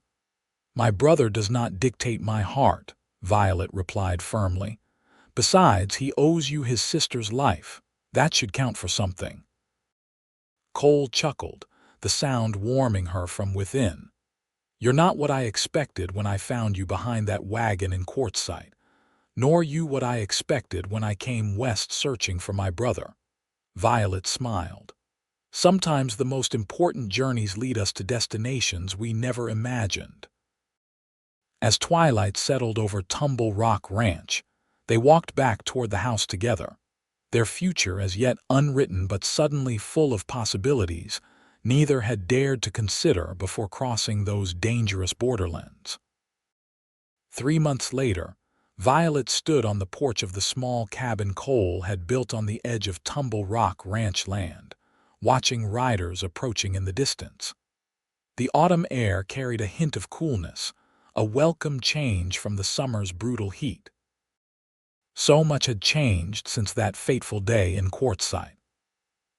"My brother does not dictate my heart," Violet replied firmly. "Besides, he owes you his sister's life. That should count for something." Cole chuckled, the sound warming her from within. "You're not what I expected when I found you behind that wagon in Quartzsite, nor you what I expected when I came west searching for my brother." Violet smiled. "Sometimes the most important journeys lead us to destinations we never imagined." As twilight settled over Tumble Rock Ranch, they walked back toward the house together. Their future as yet unwritten but suddenly full of possibilities neither had dared to consider before crossing those dangerous borderlands. 3 months later, Violet stood on the porch of the small cabin Cole had built on the edge of Tumble Rock Ranch land, watching riders approaching in the distance. The autumn air carried a hint of coolness, a welcome change from the summer's brutal heat. So much had changed since that fateful day in Quartzsite.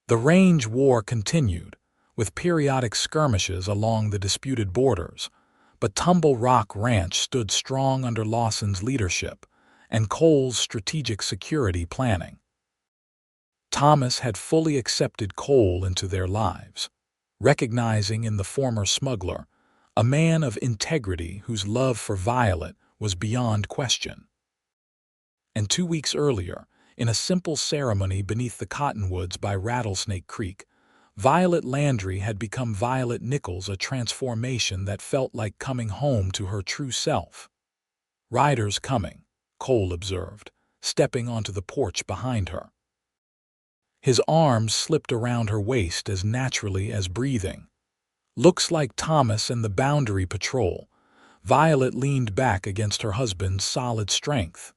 The range war continued, with periodic skirmishes along the disputed borders, but Tumble Rock Ranch stood strong under Lawson's leadership and Cole's strategic security planning. Thomas had fully accepted Cole into their lives, recognizing in the former smuggler a man of integrity whose love for Violet was beyond question. And 2 weeks earlier, in a simple ceremony beneath the cottonwoods by Rattlesnake Creek, Violet Landry had become Violet Nichols, a transformation that felt like coming home to her true self. "Riders coming," Cole observed, stepping onto the porch behind her. His arms slipped around her waist as naturally as breathing. "Looks like Thomas and the Boundary Patrol." Violet leaned back against her husband's solid strength.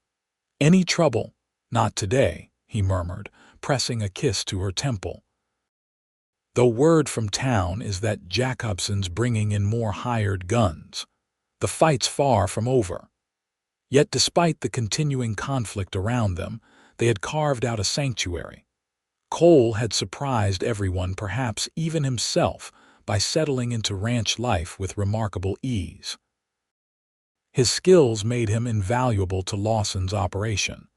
"Any trouble?" "Not today," he murmured, pressing a kiss to her temple. "The word from town is that Jacobson's bringing in more hired guns. The fight's far from over." Yet despite the continuing conflict around them, they had carved out a sanctuary. Cole had surprised everyone, perhaps even himself, by settling into ranch life with remarkable ease. His skills made him invaluable to Lawson's operation,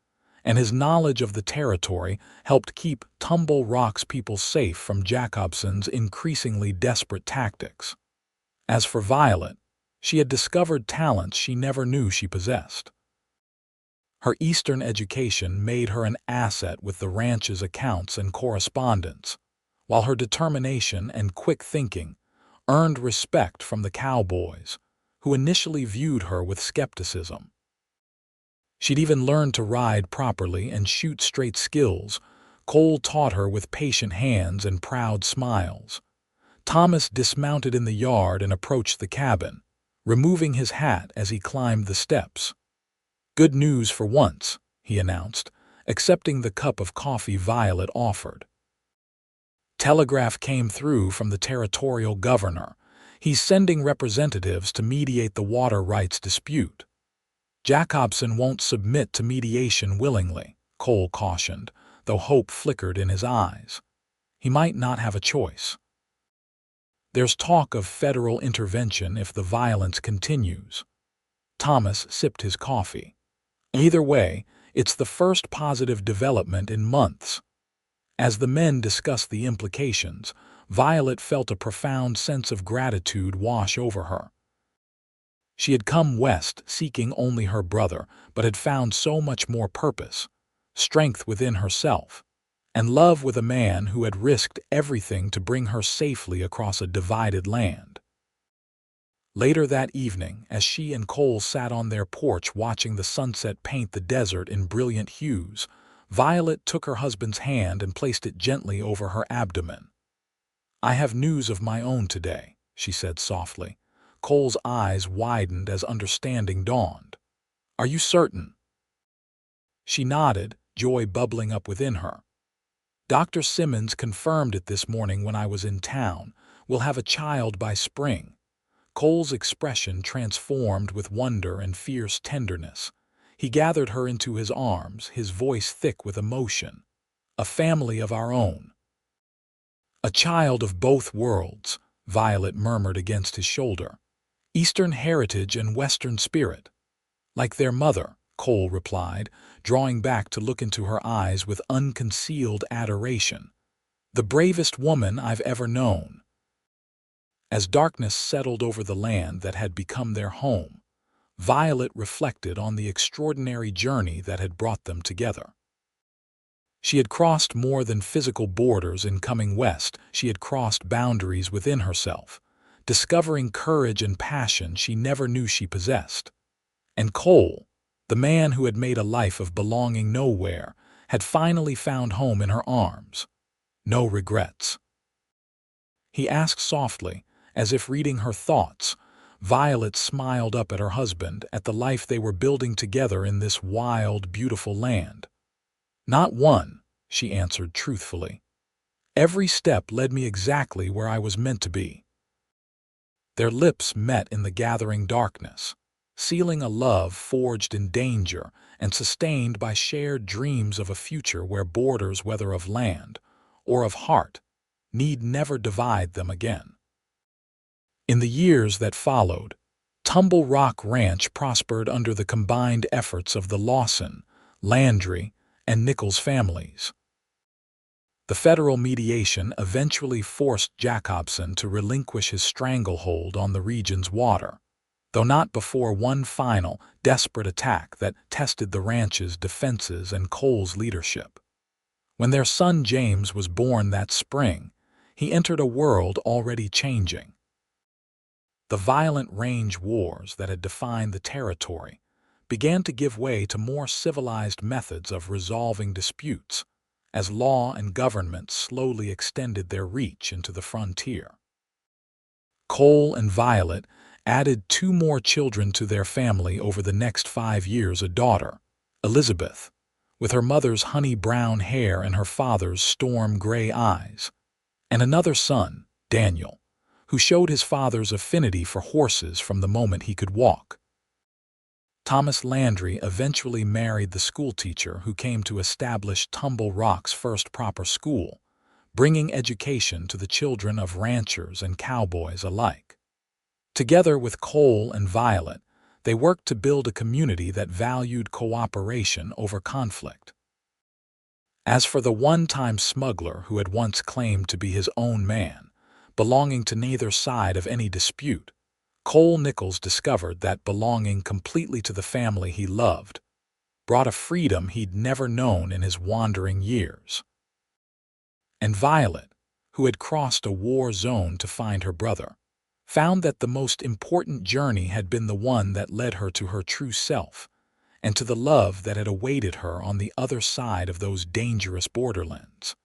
and his knowledge of the territory helped keep Tumble Rock's people safe from Jacobson's increasingly desperate tactics. As for Violet, she had discovered talents she never knew she possessed. Her Eastern education made her an asset with the ranch's accounts and correspondence, while her determination and quick thinking earned respect from the cowboys, who initially viewed her with skepticism. She'd even learned to ride properly and shoot straight, skills Cole taught her with patient hands and proud smiles. Thomas dismounted in the yard and approached the cabin, removing his hat as he climbed the steps. "Good news for once," he announced, accepting the cup of coffee Violet offered. "Telegraph came through from the territorial governor. He's sending representatives to mediate the water rights dispute." "Jacobson won't submit to mediation willingly," Cole cautioned, though hope flickered in his eyes. "He might not have a choice. There's talk of federal intervention if the violence continues." Thomas sipped his coffee. "Either way, it's the first positive development in months." As the men discussed the implications, Violet felt a profound sense of gratitude wash over her. She had come west seeking only her brother, but had found so much more purpose, strength within herself, and love with a man who had risked everything to bring her safely across a divided land. Later that evening, as she and Cole sat on their porch watching the sunset paint the desert in brilliant hues, Violet took her husband's hand and placed it gently over her abdomen. "I have news of my own today," she said softly. Cole's eyes widened as understanding dawned. "Are you certain?" She nodded, joy bubbling up within her. "Dr. Simmons confirmed it this morning when I was in town. We'll have a child by spring." Cole's expression transformed with wonder and fierce tenderness. He gathered her into his arms, his voice thick with emotion. "A family of our own." "A child of both worlds," Violet murmured against his shoulder. "Eastern heritage and Western spirit." "Like their mother," Cole replied, drawing back to look into her eyes with unconcealed adoration. The bravest woman I've ever known." As darkness settled over the land that had become their home, Violet reflected on the extraordinary journey that had brought them together. She had crossed more than physical borders in coming west. She had crossed boundaries within herself, discovering courage and passion she never knew she possessed. And Cole, the man who had made a life of belonging nowhere, had finally found home in her arms. No regrets. He asked softly, as if reading her thoughts. Violet smiled up at her husband, at the life they were building together in this wild, beautiful land. "Not one," she answered truthfully. "Every step led me exactly where I was meant to be." Their lips met in the gathering darkness, sealing a love forged in danger and sustained by shared dreams of a future where borders, whether of land or of heart, need never divide them again. In the years that followed, Tumble Rock Ranch prospered under the combined efforts of the Lawson, Landry, and Nichols families. The federal mediation eventually forced Jacobson to relinquish his stranglehold on the region's water, though not before one final, desperate attack that tested the ranch's defenses and Cole's leadership. When their son James was born that spring, he entered a world already changing. The violent range wars that had defined the territory began to give way to more civilized methods of resolving disputes, as law and government slowly extended their reach into the frontier. Cole and Violet added 2 more children to their family over the next 5 years: a daughter, Elizabeth, with her mother's honey-brown hair and her father's storm-gray eyes, and another son, Daniel, who showed his father's affinity for horses from the moment he could walk. Thomas Landry eventually married the schoolteacher who came to establish Tumble Rock's first proper school, bringing education to the children of ranchers and cowboys alike. Together with Cole and Violet, they worked to build a community that valued cooperation over conflict. As for the one-time smuggler who had once claimed to be his own man, belonging to neither side of any dispute, Cole Nichols discovered that belonging completely to the family he loved brought a freedom he'd never known in his wandering years. And Violet, who had crossed a war zone to find her brother, found that the most important journey had been the one that led her to her true self and to the love that had awaited her on the other side of those dangerous borderlands.